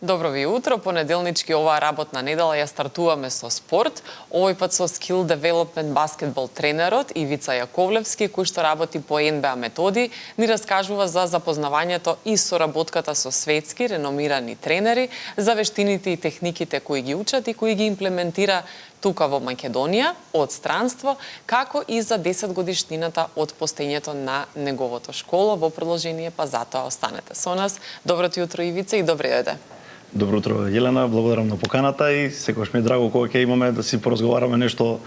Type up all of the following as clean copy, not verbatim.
Добро ви утро, понеделнички оваа работна недела ја стартуваме со спорт, овој пат со Skill Development баскетбол тренерот Ивица Јаковлевски, кој што работи по НБА методи, ни раскажува за запознавањето и соработката со светски реномирани тренери, за вештините и техниките кои ги учат и кои ги имплементира тука во Македонија, од странство, како и за 10 годишнината од постоењето на неговото школа. Во продолжение, па затоа останете со нас. Добро ти утро, Ивица, и добре дојде. Добро утро, Јелена, благодарам на поканата и секогаш ми е драго кога ќе имаме да си поразговараме нешто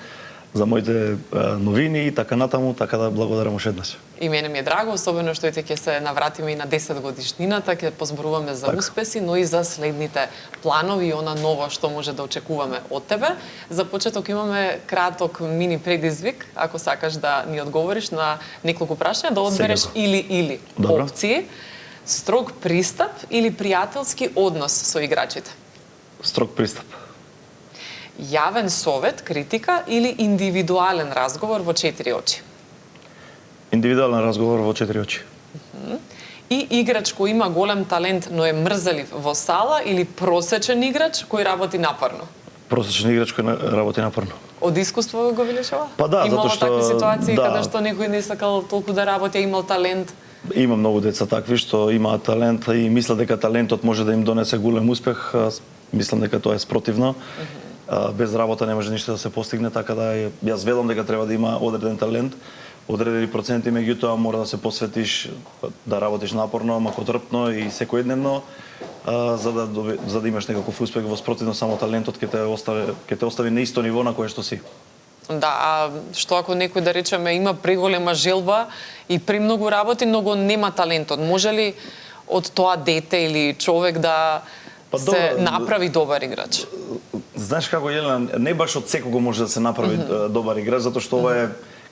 за моите новини и така натаму, така да благодарам уште еднаш. И мене ми е драго, особено што ќе се навратиме и на 10 годишнината, ќе позборуваме за успеси, но и за следните планови и она ново што може да очекуваме од тебе. За почеток имаме краток мини предизвик, ако сакаш да ни одговориш на неколку прашања, да одбереш или опции. Строг пристап или пријателски однос со играчите? Строг пристап. Јавен совет, критика или индивидуален разговор во 4 очи? Индивидуален разговор во 4 очи. И играч кој има голем талент, но е мрзелив во сала, или просечен играч кој работи напорно? Просечен играч кој работи напорно. Од искуство го велиш ова? Па да, имало затоа што такви ситуации да, каде што некој не сакал толку да работи, а имал талент? Има многу деца такви што имаат талент и мислат дека талентот може да им донесе голем успех. Мислам дека тоа е спротивно. Без работа не може ништо да се постигне, така да јас велам дека треба да има одреден талент, одредени проценти, меѓутоа мора да се посветиш, да работиш напорно, макотрпно и секојдневно, за да имаш некаков успех. Во спротивно, само талентот ќе те остави на исто ниво на кое што си. Да, а што ако некој, да речеме, има преголема желба и премногу работи, но го нема талентот? Може ли од тоа дете или човек да се направи добар играч? Знаеш како, Јелена, не баш од секого може да се направи добар играч, затоа што ова е,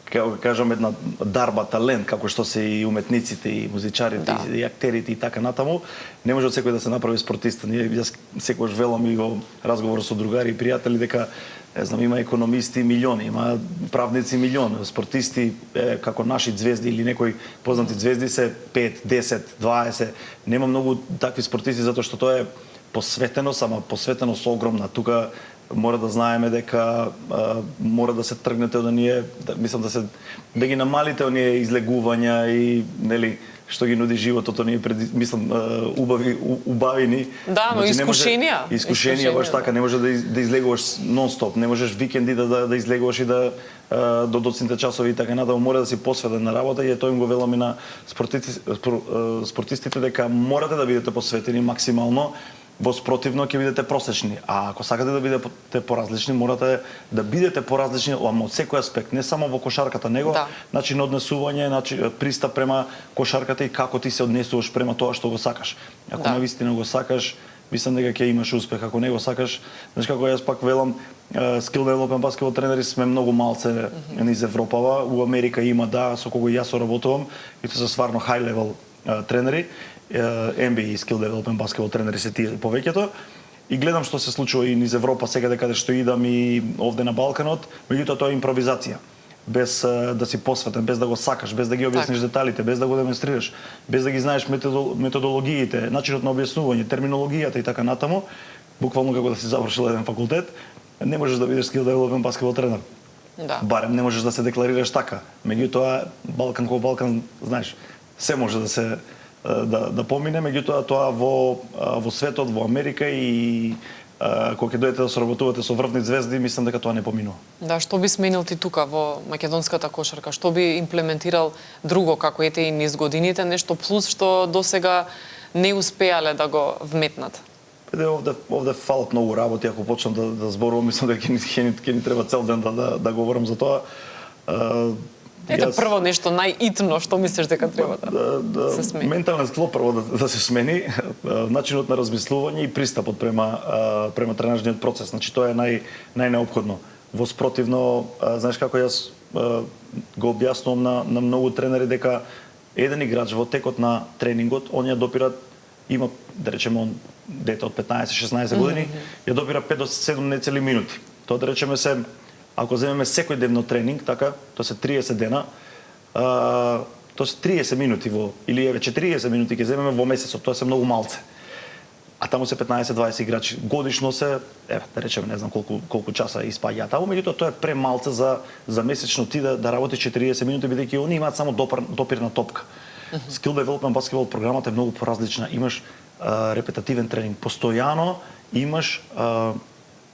како кажам, една дарба, талент, како што се и уметниците, и музичарите, и актерите и така натаму. Не може од секој да се направи спортиста. Јас секогаш велам и во разговор со другари и пријатели дека има економисти милиони, има правници милиони, спортисти како наши звезди или некои познати звезди се 5, 10, 20. Нема многу такви спортисти затоа што тоа е посветено, само посветено со огромна. Тука мора да знаеме дека мора да се тргнете од оние, мислам да ги намалите оние излегувања и нели што ги нуди животот, оние мислам убавини. Да, но искушенија. Искушенија баш така, не може да излегуваш нон-стоп, не можеш викенди да излегуваш и до доцните часови и така натаму, мора да си посветен на работа и тоа им го велам и на спортистите дека морате да бидете посветени максимално. Во спротивно ќе бидете просечни, а ако сакате да бидете поразлични, морате да бидете поразлични од секој аспект, не само во кошарката, него начин однесување, пристап према кошарката и како ти се однесуваш према тоа што го сакаш. Ако навистина го сакаш, мислам дека ќе имаш успех. Ако не го сакаш, знаеш како јас пак велам, Skill Development баскетбол тренери сме многу малце низ Европава, у Америка има со кого јас соработувам и тоа се стварно high level тренери. NBA и Skill Development баскетбол тренери се тие повеќето и гледам што се случува и низ Европа сега каде што идам и овде на Балканот, меѓутоа тоа е импровизација. Без да си посветен, без да го сакаш, без да ги објасниш деталите, без да го демонстрираш, без да ги знаеш методологиите, начинот на објаснување, терминологијата и така натаму, буквално како да си завршил еден факултет, не можеш да бидеш Skill Development баскетбол тренер. Да. Барем не можеш да се декларираш така. Меѓутоа Балкан како Балкан, знаеш, се може да се да помине, меѓутоа тоа во светот, во Америка и кога ќе дојдете да соработувате со врвни звезди, мислам дека тоа не поминува. Да, што би сменил ти тука во македонската кошарка? Што би имплементирал друго, како ете и низ годините, нешто плюс што досега не успеале да го вметнат? Овде фалат многу работи, ако почнам да зборувам, мислам дека ќе ни треба цел ден да говорам за тоа. Ете прво нешто најитно што мислиш дека треба да се смени? Ментален склоп прво да се смени, начинот на размислување и пристапот према тренажниот процес. Значи тоа е најнеопходно. Во спротивно, знаеш како јас го објаснувам на многу тренери дека еден играч во текот на тренингот, он ја допира, има, да речеме, он дете од 15-16 години, ја допира 5 до 7 нецели минути. Тоа да речеме ако земеме секој дневно тренинг, така, тоа се 30 дена, тоа се 30 минути или еве 40 минути ќе земеме во месецот, тоа се многу малце. А таму се 15-20 играчи годишно се, еве да речеме не знам колку часа испаѓаат таму, меѓутоа тоа е премалце за месечно ти да работиш 40 минути бидејќи они имаат само допир на топка. Skill Development баскетбол програмата е многу поразлична. Имаш репетативен тренинг, постојано имаш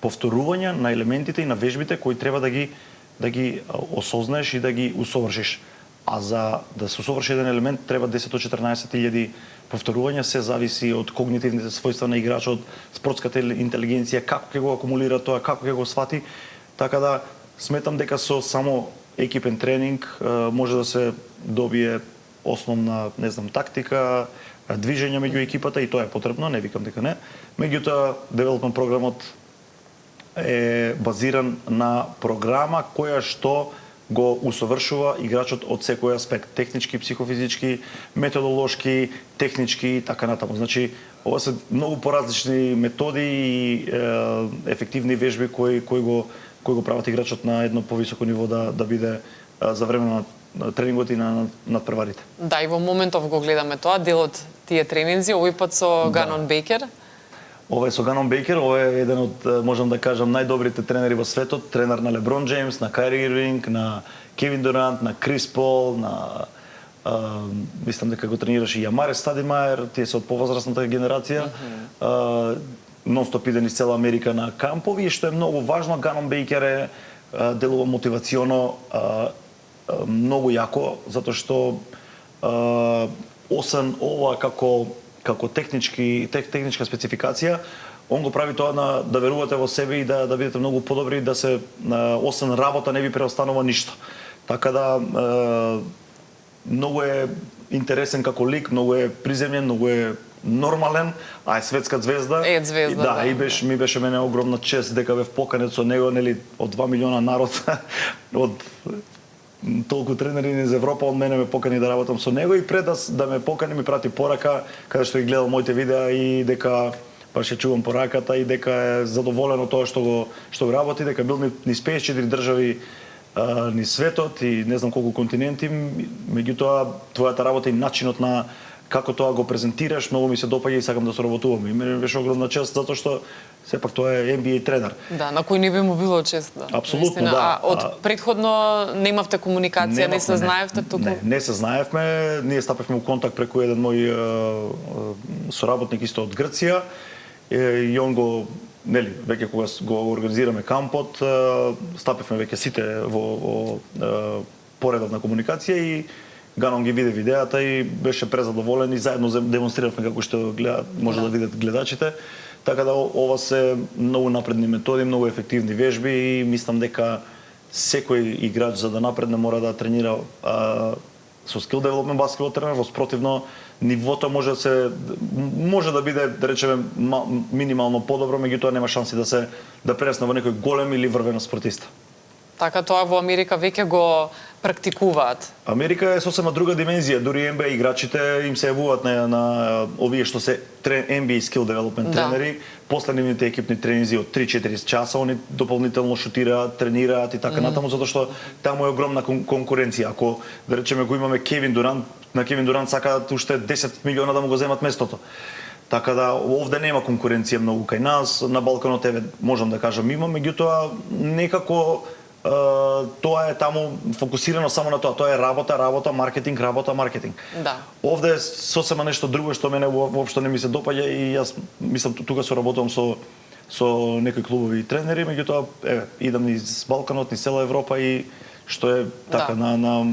повторување на елементите и на вежбите кои треба да ги осознаеш и да ги усовршиш. А за да се усоврши еден елемент треба 10-14 повторувања, се зависи од когнитивните својства на играчот, спортската интелигенција, како ќе го акумулира тоа, како ќе го свати. Така да сметам дека со само екипен тренинг може да се добие основна, не знам, тактика, движење меѓу екипата и тоа е потребно, не викам дека не. Меѓутоа, девелопмент програмот е базиран на програма која што го усовршува играчот од секој аспект, технички, психофизички, методолошки, технички и така натаму. Значи, ова се многу поразлични методи и ефективни вежби кои го прават играчот на едно повисоко ниво да биде за време на тренингот и на надпреварите. Да, и во моментов го гледаме тоа, дел од тие тренинзи, овој пат со Ганон Бейкер. Ова е со Ганон Бейкер, ова е еден од, можам да кажам, најдобрите тренери во светот, тренер на Леброн Джеймс, на Кайри Ирвинг, на Кевин Дурант, на Крис Пол, на мислам дека го тренираше и Јамаре Стадимајер, тие се од повозрастната генерација. Нон-стоп иден из цела Америка на кампови, и што е многу важно, Ганон Бейкер делува мотивационо многу јако, затоа што освен ова како техничка спецификација, он го прави тоа да верувате во себе и да бидете многу подобри, да се освен работа не ви преостанува ништо. Така да многу е интересен како лик, многу е приземен, многу е нормален, а е светска звезда. Е звезда, да. И ми беше мене огромна чест дека бев поканет со него, нели, од 2 милиона народ, од толку тренери из Европа, од мене ме покани да работам со него, и пред да ме покани ми прати порака каде што ги гледал моите видеа и дека баш ја чувам пораката и дека е задоволен од тоа што го работи, дека бил низ 54 држави низ светот и не знам колку континенти, меѓутоа твојата работа и начинот на како тоа го презентираш, многу ми се допаѓа и сакам да соработувам. И мене беше огромна чест затоа што сепак тоа е NBA тренер. Да, на кој не би му било чест. Да. Апсолутно, да. А од предходно немавте комуникација, не се знаевте туку? Не се знаевме, ние стапевме у контакт преку еден мој соработник исто од Грција, и он го, нели, веќе кога го организираме кампот, стапевме веќе сите во поредов на комуникација и Ганон ги виде видеата и беше презадоволен и заедно демонстриравме како што може да видат гледачите. Така да ова се многу напредни методи, многу ефективни вежби и мислам дека секој играч за да напредне мора да тренира со Skill Development баскетбол тренер, во спротивно нивото може да биде, да речеме, минимално подобро, меѓутоа нема шанси да прерасне во некој голем или врвен спортиста. Така тоа во Америка веќе го практикуваат. Америка е сосема друга димензија, дури NBA играчите им се јавуваат на овие што се NBA Skill Development тренери, после нивните екипни тренинзи од 3-4 часа, они дополнително шутираат, тренираат и така натаму, затоа што таму е огромна конкуренција. Ако, да речеме, го имаме Кевин Дурант, на Кевин Дурант сакаат уште 10 милиона да му го земат местото. Така да овде нема конкуренција многу кај нас, на Балканот можам да кажам има, меѓутоа некако тоа е таму фокусирано само на тоа. Тоа е работа, маркетинг. Да. Овде е сосема нешто друго што мене воопшто не ми се допаѓа и јас мислам тука соработувам со некои клубови и тренери, меѓутоа идам низ Балканот, низ цела Европа и што е така на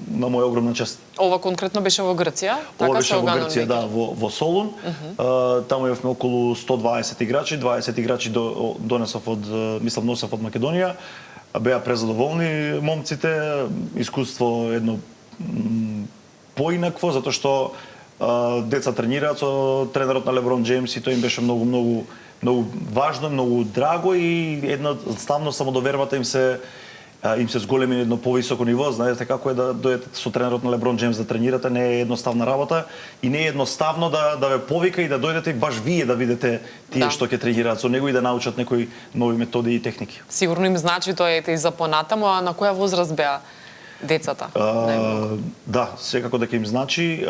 моја огромна чест. Ова конкретно беше во Грција, така Ова беше со во Ганон Грција, да, во Солун. Таму имавме околу 120 играчи, 20 играчи донесов носев од Македонија. Беа презадоволни момците, искуство едно поинакво, затоа што деца тренираат со тренерот на Леброн Джеймс и тоа им беше многу важно, многу драго и едноставно самодовербата им се зголеми на едно повисоко ниво. Знаете како е да дојдете со тренерот на Леброн Джеймс да тренирате, не е едноставна работа и не е едноставно да ве повика и да дојдете и баш вие да видите тие што ќе тренираат со него и да научат некои нови методи и техники. Сигурно им значи тоа и за понатаму, а на која возраст беа децата. Да, секако дека им значи.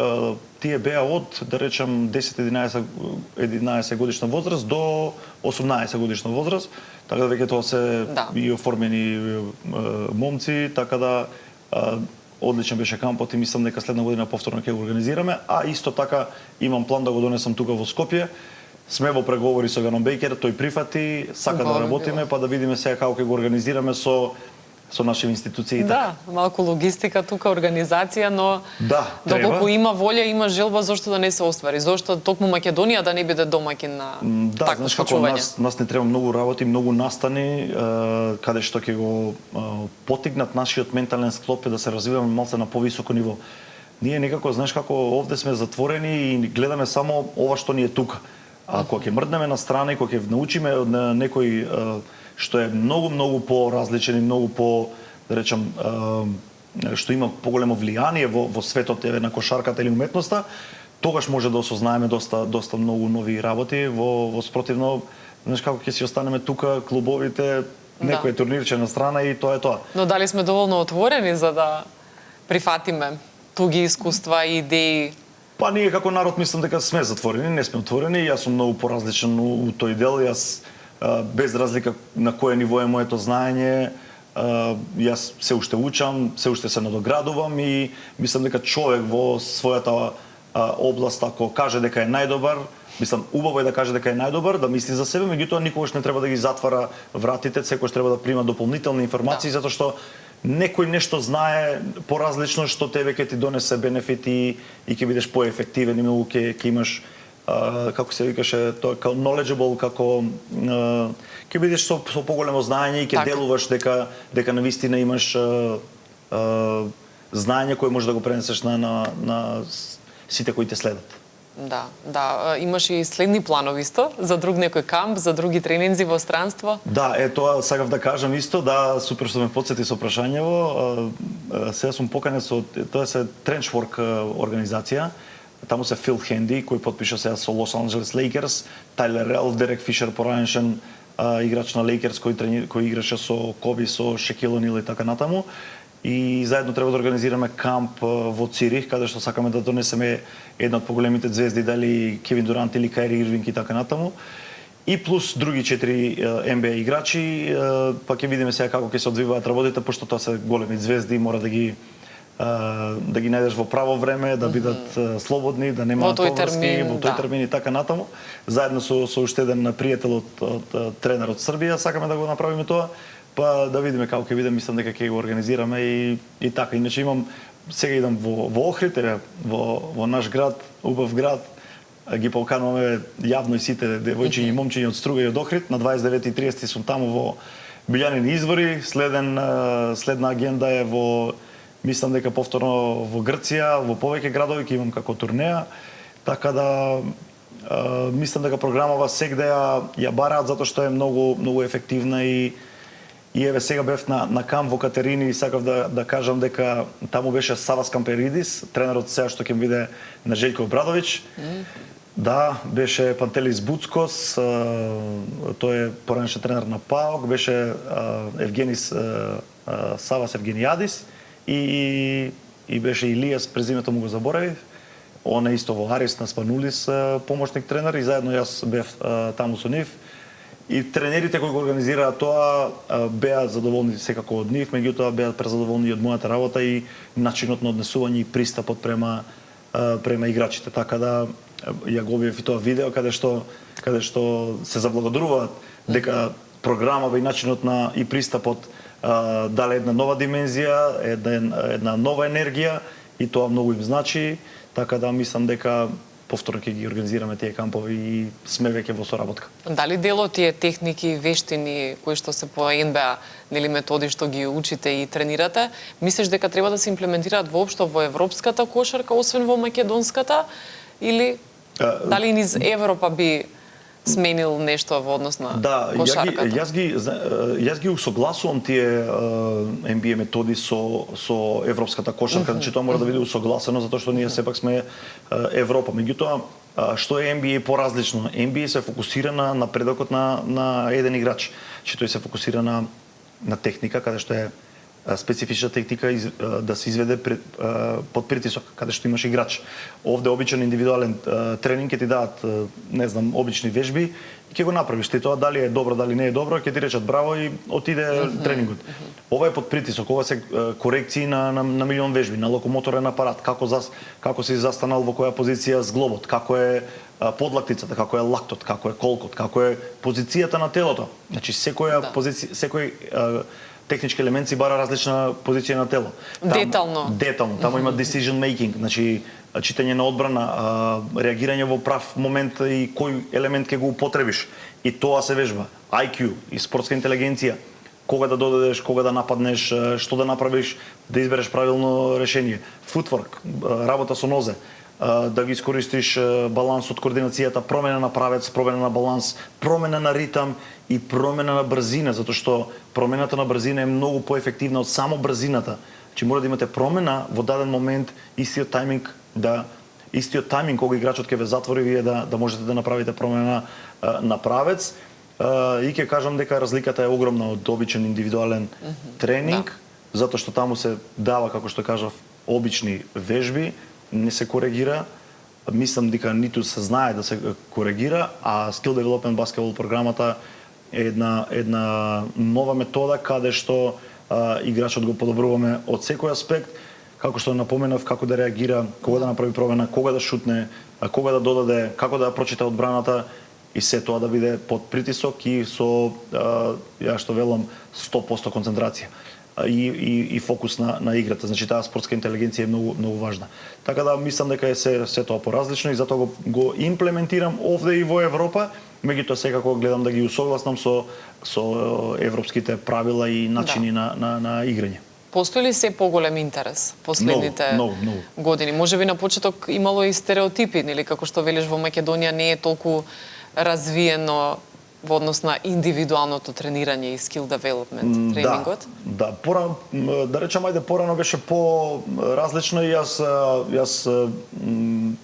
Тие беа од, да речем, 10-11 годишна возраст до 18 годишна возраст, така да веќе тоа се и оформени момци, така да одличен беше кампот и мислам дека следна година повторно ќе го организираме, а исто така имам план да го донесам тука во Скопје. Сме во преговори со Ганон Бейкер, тој прифати, сака да работиме, па да видиме сега како ќе го организираме со наши институции. Да, малку логистика тука, организација, но доколку има волја, има желба, зошто да не се оствари? Зошто токму Македонија да не биде домаќин на такво случување? Нас не треба многу работи, многу настани, каде што ќе го потигнат нашиот ментален склоп да се развиваме малце на повисоко ниво. Ние некако, знаеш како, овде сме затворени и гледаме само ова што ни е тука. А кога ќе мрднеме на страна и кога ќе научиме од некој што е многу поразличен и многу по, да речам, што има поголемо влијание во светот на кошарката или уметноста, тогаш може да осознаеме доста многу нови работи. Во спротивно, знаеш како ќе си останеме тука, клубовите, некој турнирче на страна и тоа е тоа. Но дали сме доволно отворени за да прифатиме туги искуства и идеи? Па ние како народ мислам дека сме затворени, не сме отворени. Јас сум многу поразличен у тој дел. Јас без разлика на кое ниво е моето знаење, јас се уште учам, се уште се надоградувам и мислам дека човек во својата област, ако каже дека е најдобар, мислам убаво е да каже дека е најдобар, да мисли за себе, меѓутоа никогаш не треба да ги затвара вратите, секогаш треба да прима дополнителни информации, затоа што некој нешто знае поразлично што тебе ќе ти донесе бенефити и ќе бидеш поефективен и многу ќе имаш како се викаше тоа, како knowledgeable, како ќе бидеш со поголемо знаење и ќе делуваш дека навистина имаш знаење кое може да го пренесеш на сите кои те следат. Да, имаш и следни планови исто за друг некој камп, за други тренинзи во странство? Да, тоа сакав да кажам исто, да, супер што ме потсети со прашањево. Сега сум поканет со тоа се Trenchwork организација. Таму се Фил Хенди, кој потпиша сега со Лос Анджелес Лейкерс, Тайлер Релф, Дерек Фишер, поранешен играч на Лейкерс кој играше со Коби, со Шекил Онил и така натаму. И заедно треба да организираме камп во Цирих, каде што сакаме да донесеме една од поголемите звезди, дали Кевин Дурант или Кайри Ирвинг и така натаму. И плюс други 4 NBA играчи, па ќе видиме сега како ќе се одвиваат работите, пошто тоа се големи звезди, мора да ги најдеш во право време, да бидат слободни, да немаат поврски, во тој термин и така натаму. Заедно со уште еден пријател од тренер од Србија, сакаме да го направиме тоа, па да видиме како ќе биде, мислам дека ќе го организираме и така. Иначе сега идам во Охрид, во наш град, убав град, ги покануваме јавно и сите девојчиња и момчиња од Струга и од Охрид. На 29 и 30 сум таму во Билјанини извори, следна агенда е мислам дека повторно во Грција, во повеќе градови ќе имам како турнеја, така да мислам дека програмава сегде ја бараат затоа што е многу ефективна и еве сега бев на камп во Катерини и сакав да кажам дека таму беше Савас Камперидис, тренерот сега што ќе биде на Желјко Обрадовиќ. Да, беше Пантелис Буцкос, тој е поранешен тренер на ПАОК, беше Евгенис Савас Евгенијадис и беше Илијас, презимето му го заборавив. Он е исто во Арис на Спанулис помошник тренер и заедно јас бев таму со нив. И тренерите кои го организираат тоа беа задоволни секако од нив, меѓутоа беа презадоволни од мојата работа и начинот на однесување и пристапот према играчите. Така да ја го објавив и тоа видео каде што се заблагодаруваат дека програмава и начинот и пристапот дале една нова димензија, една нова енергија и тоа многу им значи, така да мислам дека повторно ќе ги организираме тие кампови и сме веќе во соработка. Дали дел од тие техники, вештини кои што се по НБА, нели методи што ги учите и тренирате, мислиш дека треба да се имплементираат воопшто во европската кошарка, освен во македонската, или дали низ Европа би сменил нешто во однос на кошарката? Да, јас ги усогласувам тие NBA методи со европската кошарка, значи тоа мора да биде усогласено затоа што ние сепак сме Европа. Меѓутоа, што е NBA поразлично? NBA се фокусира на напредокот на еден играч. Значи тој се фокусира на техника, каде што е специфична техника да се изведе под притисок, каде што имаш играч. Овде обичен индивидуален тренинг ќе ти дадат, не знам, обични вежби и ќе го направиш. Ти тоа дали е добро, дали не е добро, ќе ти речат браво и отиде тренингот. Ова е под притисок, ова се корекции на милион вежби, на локомоторен апарат, како си застанал во која позиција зглобот, како е подлактицата, како е лактот, како е колкот, како е позицијата на телото. Значи секоја позиција, секој технички елемент си бара различна позиција на тело. Детално. Таму има decision making, значи читање на одбрана, реагирање во прав момент и кој елемент ќе го употребиш. И тоа се вежба. IQ и спортска интелигенција. Кога да додадеш, кога да нападнеш, што да направиш, да избереш правилно решение. Footwork, работа со нозе, да ги искористиш балансот, координацијата, промена на правец, промена на баланс, промена на ритам и промена на брзина, затоа што промената на брзина е многу поефективна од само брзината. Че мора да имате промена во даден момент, истиот тајминг кога играчот ќе ве затвори, вие да можете да направите промена на правец. И ќе кажам дека разликата е огромна од обичен индивидуален тренинг, затоа што таму се дава, како што кажав, обични вежби, не се коригира. Мислам дека ниту се знае да се коригира, а Skill Development Basketball програмата е една нова метода каде што играчот го подобруваме од секој аспект, како што напоменав, како да реагира, кога да направи промена, кога да шутне, кога да додаде, како да ја прочита одбраната и се тоа да биде под притисок и со, ја што велам, 100% концентрација и фокус на играта. Значи таа спортска интелигенција е многу важна. Така да мислам дека е се тоа поразлично и затоа го имплементирам овде и во Европа, меѓутоа секако гледам да ги усогласнам со европските правила и начини на играње. Постои ли се поголем интерес последните години? Може би на почеток имало и стереотипи, нели, како што велиш во Македонија не е толку развиено во однос на индивидуалното тренирање и skill development тренингот? Да, да речам, порано беше по-различно и јас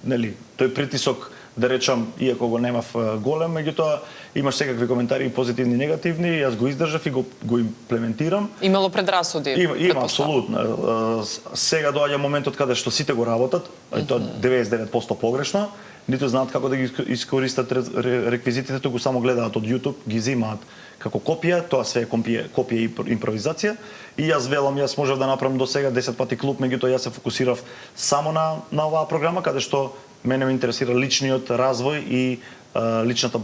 нели, тој притисок, да речам, иако го немав голем, меѓутоа имаш секакви коментари и позитивни и негативни, јас го издржав и го имплементирам. Имало предрасуди? Има, апсолутно. Сега доаѓа моментот каде што сите го работат, и тоа 99% погрешно, ниту знаат како да ги искористат реквизитите, туку само гледаат од YouTube, ги земаат како копија, тоа све е копија и импровизација. И јас велам, јас можев да направам до сега 10 пати клуб, меѓутоа јас се фокусирав само на оваа програма, каде што мене ме интересира личниот развој и личната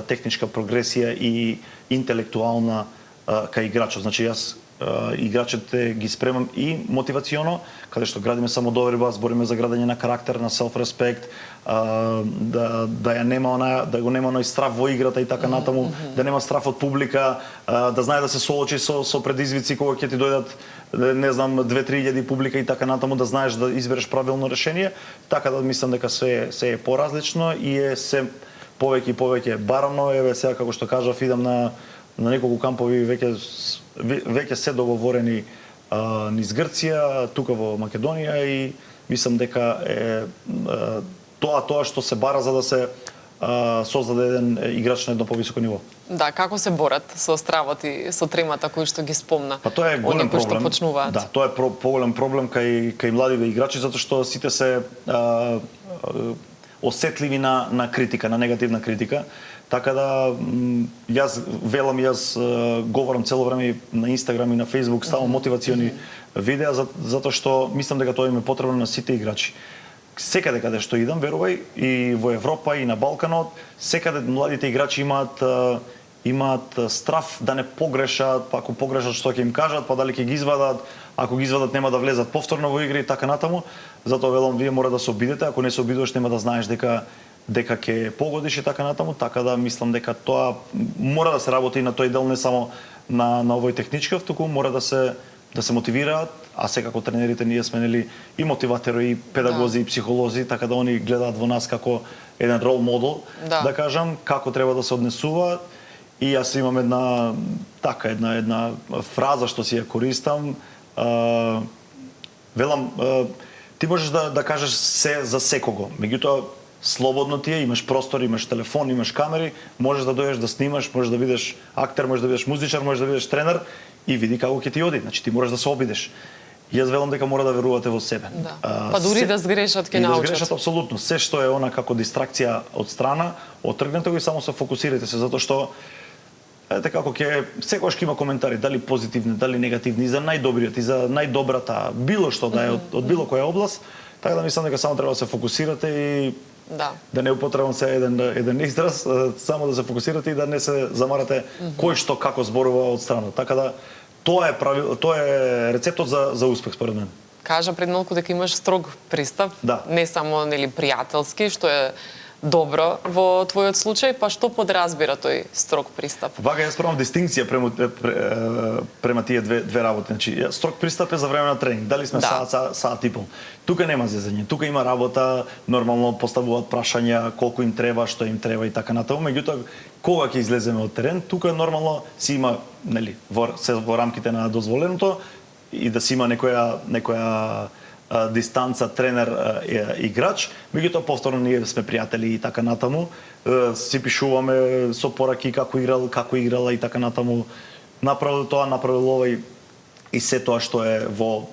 техничка прогресија и интелектуална кај играчот. Значи јас играчите ги спремам и мотивационо, каде што градиме самодоверба, збориме за градење на карактер, на self-respect, да го нема оној страф во играта и така натаму, да нема страф од публика, да знае да се соочи со предизвици кога ќе ти дојдат, не знам, 2-3 илјади публика и така натаму, да знаеш да избереш правилно решение. Така да мислам дека се е поразлично и е се повеќе и повеќе барано. Еве сега, како што кажав, идам на неколку кампови, веќе се договорени низ Грција, тука во Македонија, и мислам дека е тоа што се бара за да се создаде еден играч на едно повисоко ниво. Да, како се борат со стравот и со тремата кои што ги спомна? Па тоа е голем проблем. Да, тоа е поголем проблем кај младиве играчи, затоа што сите се осетливи на критика, на негативна критика. Така да јас говорам цело време на Инстаграм и на Фејсбук, ставам мотивациони видеа, затоа што мислам дека тоа им е потребно на сите играчи. Секаде каде што идам, верувај, и во Европа и на Балканот, секаде младите играчи имаат страф да не погрешат, па ако погрешат што ќе им кажат, па дали ќе ги извадат, ако ги извадат нема да влезат повторно во игри и така натаму. Затоа велам, вие мора да се обидете, ако не се обидуваш нема да знаеш дека ќе погодиш и така натаму, така да мислам дека тоа мора да се работи и на тој дел, не само на овој техничкав, туку мора да се мотивираат, а секако тренерите ние сме нели и мотиватори, и педагози, и психолози, така да они гледаат во нас како еден рол модел, да кажам, како треба да се однесуваат. И јас имам една фраза што си ја користам, велам, ти можеш да кажеш се за секого, меѓутоа слободно ти е, имаш простор, имаш телефон, имаш камери, можеш да дојдеш да снимаш, можеш да бидеш актер, можеш да бидеш музичар, можеш да бидеш тренер и види како ќе ти оди. Значи ти мораш да се обидеш. Јас велам дека мора да верувате во себе. Да. Па дури да сгрешат ќе научат. Да сгрешат апсолутно. Се што е она како дистракција од страна, оттргнете го и само се фокусирате се, затоа што ете како секогаш ќе има коментари, дали позитивни, дали негативни, и за најдобриот, и за најдобрата, било што да е од било која област, така да мислам дека само треба да се фокусирате и да не употребам се еден израз, само да се фокусирате и да не се замарате кој што како зборува од страна. Така да тоа е рецептот за успех според мен. Кажа пред малку дека имаш строг пристап, не само пријателски, што е добро во твојот случај, па што подразбира тој строг пристап? Вака јас правам дистинкција према тие две работи. Значи, строг пристап е за време на тренинг. Дали сме саат и пол. Тука нема зезање, тука има работа, нормално поставуваат прашања колку им треба, што им треба и така натаму. Меѓутоа, кога ќе излеземе од терен, тука нормално си има, во рамките на дозволеното и да си има некоја дистанца тренер играч, меѓутоа повторно ние сме пријатели и така натаму, си пишуваме со пораки како играла и така натаму, направил тоа, направил овој и се тоа што е во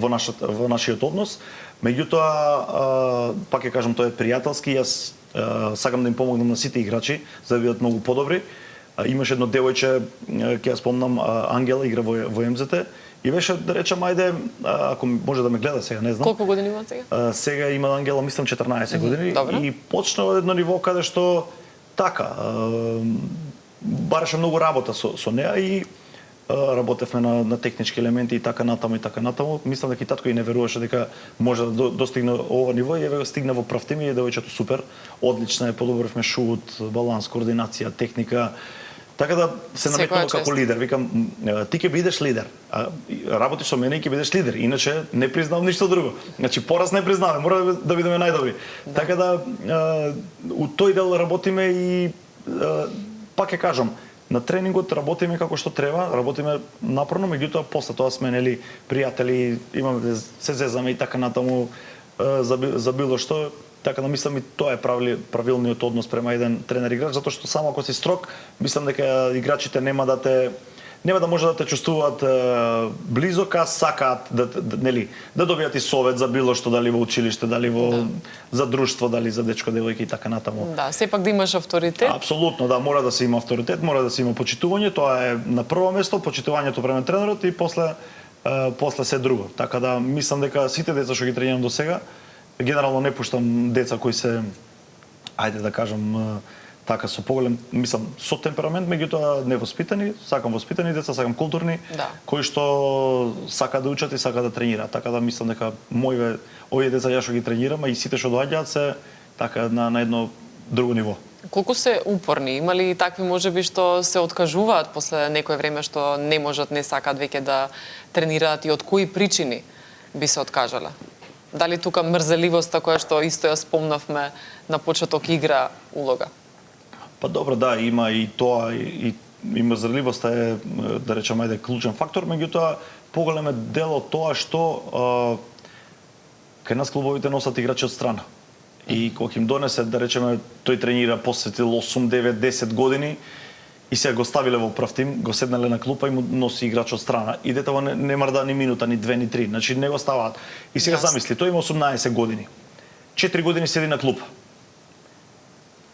нашиот однос. Меѓутоа, пак ќе кажам, тоа е пријателски, јас сакам да им помогнам на сите играчи за да бидат многу подобри. Имаше едно девојче, ќе ја спомнам, Ангела, игра во МЗТ, и беше, да речем, ајде, ако може да ме гледа сега, не знам. Колку години има сега? Сега има Ангела, мислам, 14 години. Добре. И почна од едно ниво каде што така, бараше многу работа со неа и работевме на технички елементи и така натаму. Мислам дека и татко и не веруваше дека може да достигне ова ниво и еве стигна во прав теми и девојчето супер, одлична е, подобривме шут, баланс, координација, техника. Така да се наметнува како лидер. Викам, ти ќе бидеш лидер. Работиш со мене и ќе бидеш лидер. Иначе не признавам ништо друго. Значи пораз не признаваме, мора да бидеме најдобри. Така да у тој дел работиме и пак ќе кажам, на тренингот работиме како што треба, работиме напорно, меѓутоа после тоа сме пријатели, имаме се зезаме и така натаму за било што. Така да мислам и тоа е правилниот однос према еден тренер играч, затоа што само ако си строг, мислам дека играчите нема да може да те чувствуваат близо, сакаат да добијат и совет за било што, дали во училиште, дали за друштво, дали за дечко, девојки и така натаму. Да, сепак да имаш авторитет. Апсолутно, да, мора да се има авторитет, мора да се има почитување, тоа е на прво место, почитувањето према тренерот и после се друго. Така да мислам дека сите деца што ги тренирам до сега, генерално не пуштам деца кои се, ајде да кажам, така со поголем, мислам, со темперамент, меѓутоа невоспитани, сакам воспитани деца, сакам културни, кои што сакаат да учат и сакаат да тренираат. Така да мислам дека овие деца ја што ги тренирам, а и сите што доаѓаат се така на едно друго ниво. Колку се упорни? Има ли такви можеби што се откажуваат после некое време што не можат, не сакаат веќе да тренираат и од кои причини би се откажале? Дали тука мрзеливоста која што исто ја спомнавме на почеток игра улога? Па добро, да, има и тоа, и мрзеливоста е, да речем, ајде, клучен фактор, меѓутоа поголем е дел од тоа што кај нас клубовите носат играчи од страна. И кога им донесе, да речеме, тој тренира, посветил 8, 9, 10 години, и се го ставиле во прав тим, го седнале на клупа и му носи играч од страна. И детева не марда ни минута, ни 2, ни 3. Значи не го ставаат. И сега замисли, тој има 18 години. 4 години седи на клупа.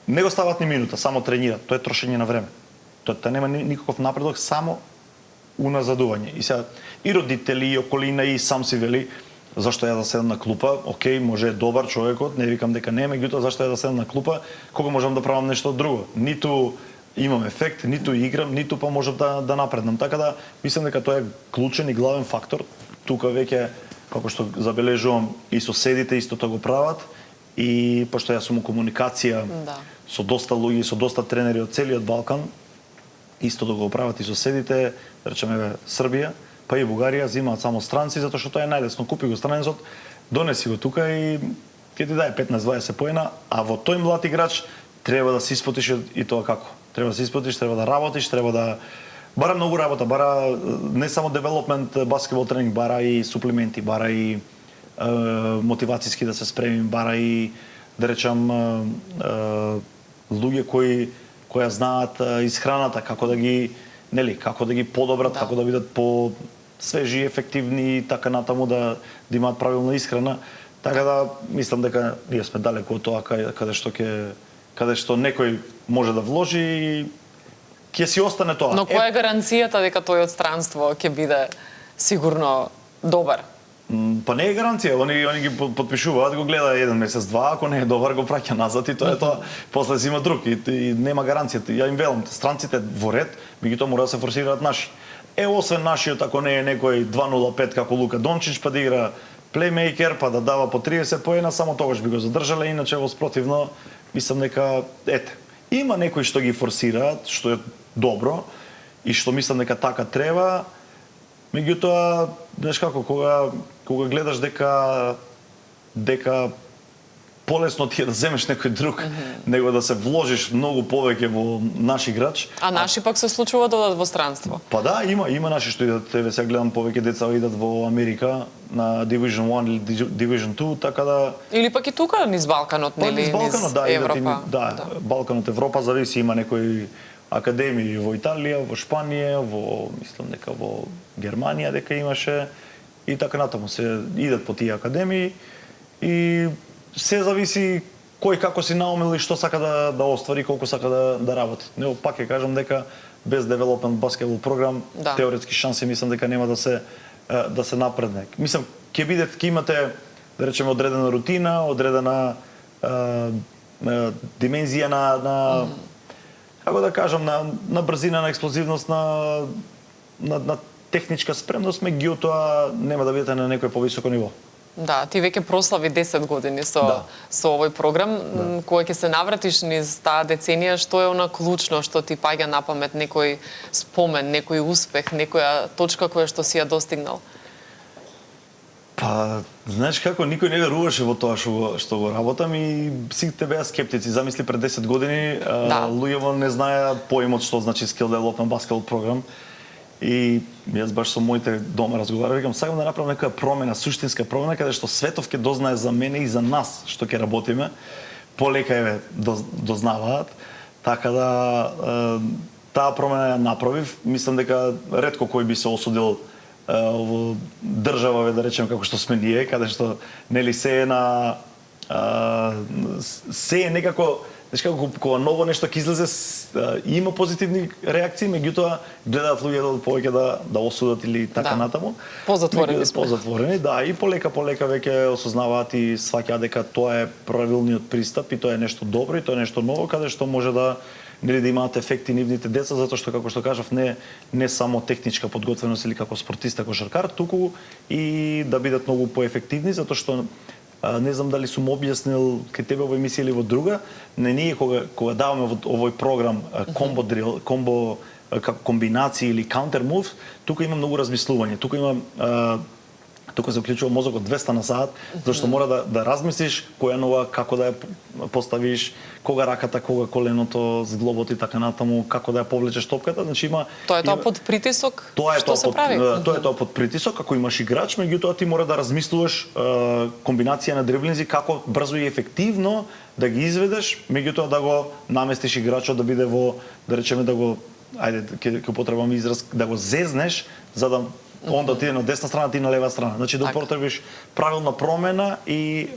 Не го ставаат ни минута, само тренира. Тоа е трошење на време. Тоа нема никаков напредок, само уназадување. И сега и родители, и околина, и сам си вели, зашто ја да седам на клупа? Океј, може е добар човекот, не викам дека не, меѓутоа зашто ја да седам на клупа, кога можам да правам нешто друго? Ниту имам ефект, ниту играм, ниту па можам да напреднам. Така да мислам дека тоа е клучен и главен фактор. Тука веќе, како што забележувам, и соседите истото го прават, и пошто јас сум у комуникација со доста луѓе, со доста тренери од целиот Балкан, истото го прават и соседите, да речеме Србија, па и Бугарија, взимаат само странци, затоа што тоа е најлесно. Купи го странецот, донеси го тука и ќе ти даде 15-20 поена, а во тој млад играч треба да се испотиш и тоа како. Треба да се испотиш, треба да работиш, треба да бара многу работа, бара не само девелопмент баскетбол тренинг, бара и суплементи, бара и мотивацијски да се спремим, бара и да речам луѓе кои знаат исхраната, како да ги нели, како да ги подобрат, како да бидат по свежи, ефективни и така натаму да имаат правилна исхрана. Така да мислам дека ние сме далеку од тоа каде што некој може да вложи и ќе си остане тоа. Но која е гаранцијата дека тој од странство ќе биде сигурно добар? Па не е гаранција, они ги подпишуваат, го гледа еден месец, два, ако не е добар го праќа назад и тоа е тоа. После си има друг и нема гаранција. Ја им велам, странците во ред, меѓутоа мора да се форсираат наши. Освен нашиот, ако не е некој 2.05 како Лука Дончич, па да игра плеймейкер, па да дава по 30 поена, само тогаш би го задржале, иначе во спротивно, мислам дека, има некои што ги форсираат, што е добро, и што мислам дека така треба, меѓутоа, знаеш како, кога гледаш дека полесно ти е да земеш некој друг, него да се вложиш многу повеќе во наш играч. А наши пак се случува да одат во странство? Па да, има наши што идат, сега гледам повеќе деца идат во Америка на Division 1 или Division 2, така да... Или пак и тука низ Балканот, нели, низ Балканот, да, Европа. Да, Балканот, Европа, зависи, има некои академии во Италија, во Шпанија, мислам дека во Германија дека имаше и така натаму се идат по тие академии и се зависи кој како си наумил и што сака да оствари, колку сака да работи. Но пак ќе кажам дека без Development Basketball програм теоретски шанси мислам дека нема да се напредне. Мислам ќе имате да речеме одредена рутина, одредена димензија на како да кажам на брзина, на експлозивност, на техничка спремност, меѓутоа нема да бидете на некој повисоко ниво. Да, ти веќе прослави 10 години со овој програм. Кога ќе се навратиш низ таа деценија, што е она клучно што ти паѓа на памет, некој спомен, некој успех, некоја точка која што си ја достигнал? Па, знаеш како, никој не веруваше во тоа што го работам и сите беа скептици. Замисли пред 10 години луѓето не знаеа поимот што значи Skill Development Basketball програм. И јас баш со моите дома разговарав, викам, сакам да направам некоја промена, суштинска промена, каде што светов ќе дознае за мене и за нас што ќе работиме. Полека дознаваат. Така да таа промена ја направив. Мислам дека ретко кој би се осудил во држава, да речем, како што сме ние, каде што нели се е некако, знаеш како, кога ново нешто ќе излезе, има позитивни реакции, меѓутоа гледаат луѓето повеќе да осудат или така натаму. Позатворени сме. Позатворени, да, и полека веќе осознаваат и сваќаат дека тоа е правилниот пристап и тоа е нешто добро и тоа е нешто ново, каде што може да имаат ефекти нивните деца, затоа што, како што кажав, не само техничка подготвеност или како спортиста, кошаркар, туку и да бидат многу поефективни, затоа што не знам дали сум објаснил кај тебе во емисија или во друга, ние кога даваме во овој програм комбо дрил, комбинации или counter move, тука има многу размислување, тука се уклучува мозокот 200 на сат, зашто мора да размислиш која нога, како да ја поставиш, кога раката, кога коленото, зглобот и така натаму, како да ја повлечеш топката, значи има... Тоа е тоа под притисок? Што се прави? Тоа е тоа под притисок, ако имаш играч, меѓутоа ти мора да размислуваш комбинација на дриблинзи, како брзо и ефективно да ги изведеш, меѓутоа да го наместиш играчот да биде во, да речеме да го, ќе употребам израз, да го зезнеш, за да онда ти на десна страна, ти на лева страна. Значи да употребиш правилна промена и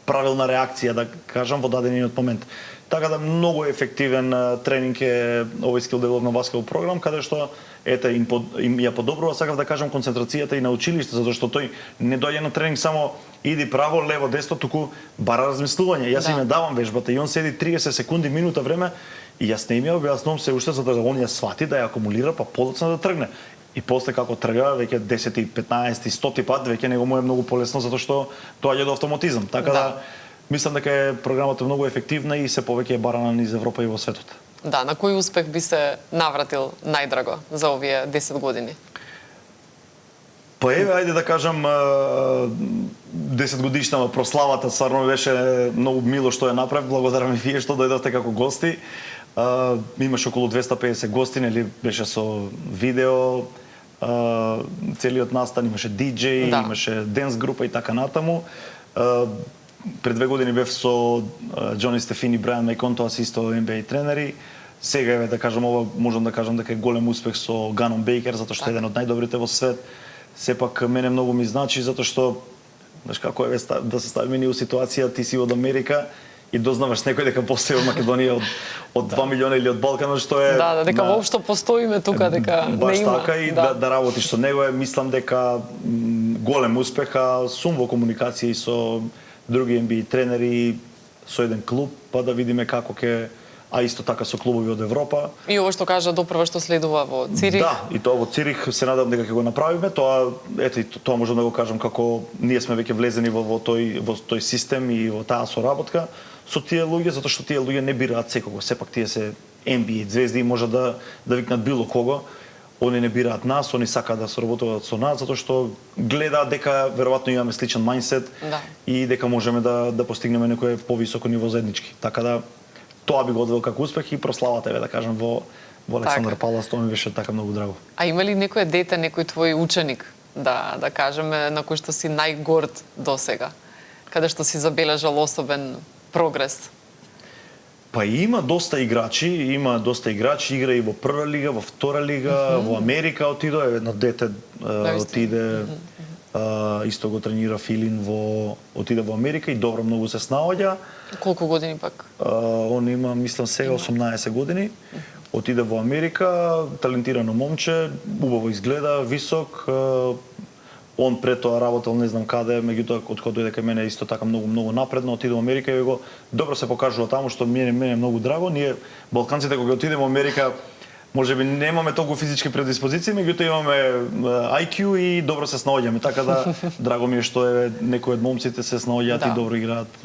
правилна реакција, да кажам, во дадениот момент. Така да многу ефективен тренинг е овој Skill Development Basketball програм, каде што им ја подобрува, сакав да кажам, концентрацијата и на училиште, затоа што тој не доаѓа на тренинг само иди право, лево, десно, туку бара размислување. Јас им давам вежбата и он седи 30 секунди, минута време и јас не им ја објаснувам се уште за да он ја свати, да ја акумулира, па подоцна да тргне. И после како трга, веќе 10, 15, 100 пат, веќе него му е многу полесно, затоа што доаѓа до автоматизам. Така да, мислам дека е програмата многу ефективна и се повеќе е барана низ Европа и во светот. Да, на кој успех би се навратил најдраго за овие 10 години? Па еве, ајде да кажам, 10 годишнава прославата, стварно беше многу мило што ја направив, благодарам и вие што дојдовте како гости. Имаше околу 250 гости, нели, беше со видео, целиот настан, имаше диџеј, имаше денс група и така натаму. Пред 2 години бев со Џони Стефини, Брајан Мекон, тоа се исто NBA тренери. Сега еве да кажам ова, можам да кажам дека е голем успех со Ганон Бейкер затоа што е еден од најдобрите во свет. Сепак мене многу ми значи затоа што знаеш како е да се ставиме ние у ситуација, ти си од Америка и дознаваш некој дека постои од Македонија од 2 милиона или од Балканот, што е дека воопшто постоиме тука, дека не има. Баш така и да работиш со него мислам дека голем успех, а сум во комуникација и со други NBA тренери, со еден клуб, па да видиме како ќе, а исто така со клубови од Европа. И ово што кажа допрва што следува во Цирих. Да, и тоа во Цирих се надам дека ќе го направиме. Тоа тоа можам да го кажам како ние сме веќе влезени во тој систем и во таа соработка со тие луѓе, затоа што тие луѓе не бираат секого. Сепак тие се NBA звезди и може да викнат било кого. Они не бираат нас, они сакаат да соработуваат со нас затоа што гледаат дека веројатно имаме сличен мајндсет и дека можеме да постигнеме некое повисоко ниво заеднички. Така да тоа би го одвел како успех и прославата да кажам во Александар Палас, тоа ми беше така многу драго. А има ли некој дете, некој твој ученик да кажеме на кој што си најгорд досега? Каде што си забележал особен прогрес? Па има доста играчи, игра и во прва лига, во втора лига, во Америка отиде, едно дете отиде, исто го тренира Филин отиде во Америка и добро многу се снаоѓа. Колку години пак? Он има, мислам сега 18 години. Отиде во Америка, талентирано момче, убаво изгледа, висок. Он пред тоа работел не знам каде, меѓутоа од кога дојде кај мене исто така многу напредно, отиде во Америка и го добро се покажува таму, што мене е многу драго. Ние балканците кога отидеме во Америка, можеби немаме толку физички предиспозиции, меѓутоа имаме IQ и добро се снаоѓаме, така да драго ми е што некои од момците се снаоѓаат и добро играат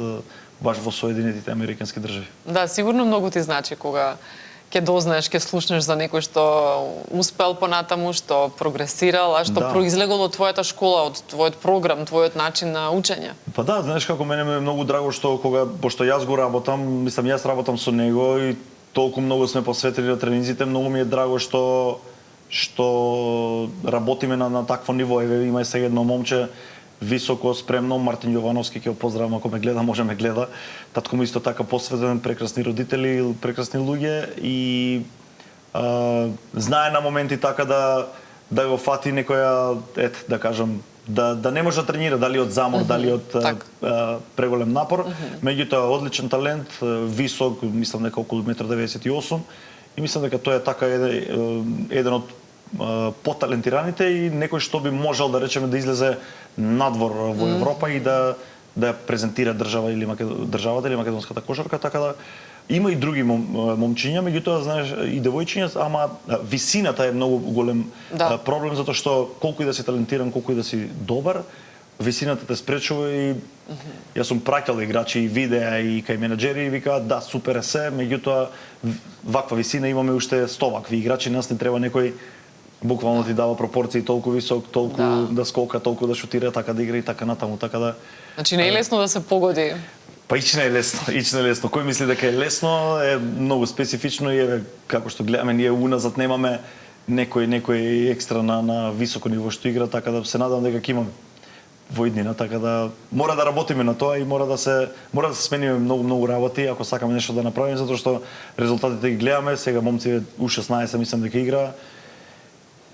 баш во Соединетите американски држави. Да, сигурно многу ти значи кога ќе дознаеш, ќе слушнеш за некој што успел понатаму, што прогресирал, а што произлегол од твојата школа, од твојот програм, твојот начин на учење. Па да, знаеш како мене ме е многу драго што пошто јас го работам, мислам јас работам со него и толку многу сме посветени на тренинзите, многу ми е драго што работиме на такво ниво. Еве има сега едно момче високо, спремно, Мартин Јовановски, ќе го поздравам ако ме гледа, може ме гледа. Татко му исто така посветен, прекрасни родители, прекрасни луѓе и знае на моменти така да го фати некоја, да кажам, да не може да тренира, дали од замор, дали од преголем напор. Меѓутоа, одличен талент, висок, мислам дека околу 1,98 м и мислам дека тој е така еден од поталентираните и некој што би можел да речеме да излезе надвор во Европа и да презентира државата или македонската кошарка, така да има и други момчиња, меѓутоа знаеш и девојчиња, ама висината е многу голем проблем затоа што колку и да си талентиран, колку и да си добар, висината те спречува и јас сум праќал играчи и видеа и кај менаџери и викаат да супер е се, меѓутоа ваква висина имаме уште 100 вакви играчи, нас не треба некој буквално ти дава пропорции толку висок, толку да скока, толку да шутира, така да игра и така натаму, така да. Значи не е лесно да се погоди. Па ична е лесно. Кој мисли дека е лесно, е многу специфично и еве како што гледаме ние уназад немаме некој екстра на високо ниво што игра, така да се надам дека ќе имаме во иднина, така да мора да работиме на тоа и мора да се смениме многу работи ако сакаме нешто да направиме, затоа што резултатите ги гледаме, сега момци U16 мислам дека игра.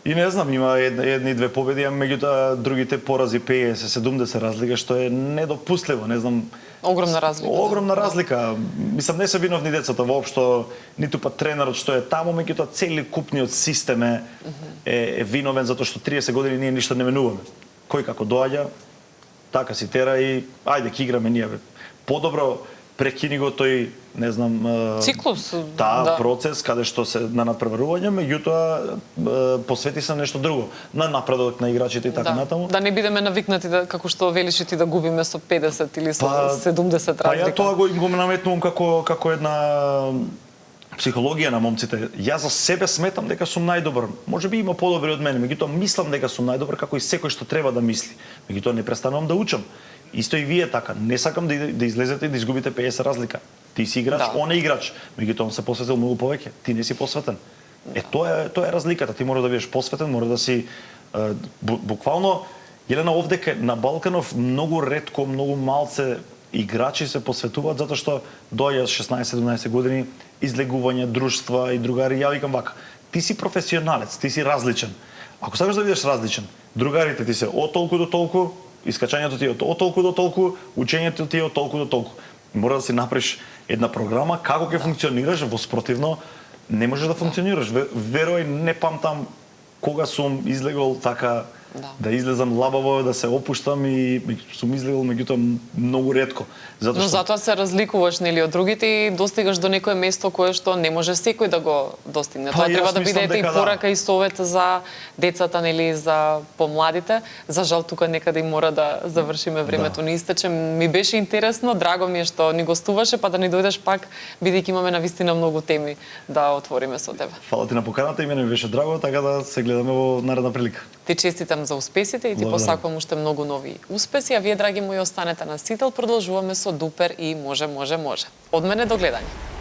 И не знам, има едни две победи, а меѓутоа другите порази 50-70 разлика, што е недопустливо, не знам. Огромна разлика. Огромна разлика. Мислам, не се виновни децата воопшто, ниту па тренерот што е таму, меѓутоа целокупниот систем е виновен затоа што 30 години ние ништо не менуваме. Кој како доаѓа, така си тера и ајде ќе играме ние. Подобро прекини го тој, не знам, циклус, процес каде што се на надпреварување, меѓутоа посвети се нешто друго, на напредок на играчите и така натаму. Да не бидеме навикнати како што велиш ти да губиме со 50 или со 70 разлика. Па ја тоа го наметнувам како една психологија на момците. Јас за себе сметам дека сум најдобар. Можеби има подобри од мене, меѓутоа мислам дека сум најдобар како и секој што треба да мисли. Меѓутоа не престанувам да учам. Исто и вие така. Не сакам да излезете и да изгубите 50 разлика. Ти си играч, он е играч. Меѓутоа он се посветил многу повеќе. Ти не си посветен. Тоа е разликата. Ти мора да бидеш посветен, мора да си буквално Елена овде на Балканов многу ретко, многу малце играчи се посветуваат затоа што доаѓаат 16-17 години, излегување, друштва и другари, ја викам вака, ти си професионалец, ти си различен. Ако сакаш да бидеш различен, другарите ти се од толку до толку, искачањето ти е од толку до толку, учењето ти е од толку до толку. Мора да си направиш една програма како ќе функционираш, во спротивно не можеш да функционираш. Верувај, не памтам кога сум излегол така да излезам лабаво, да се опуштам и сум излегол меѓутоа многу ретко. Но затоа се разликуваш нели од другите и достигаш до некое место кое што не може секој да го достигне. Тоа треба да биде и порака и совет за децата нели за помладите. За жал тука некаде и мора да завршиме, времето ни истече. Ми беше интересно, драго ми е што ни гостуваше, па да ни дојдеш пак бидејќи имаме навистина многу теми да отвориме со тебе. Фала ти на поканата и мене ми беше драго, така да се гледаме во наредна прилика. Ти честитам за успесите и ти посакувам уште многу нови успеси, а вие, драги мои, останете на Сител, продолжуваме со Дупер и може. Од мене до гледање.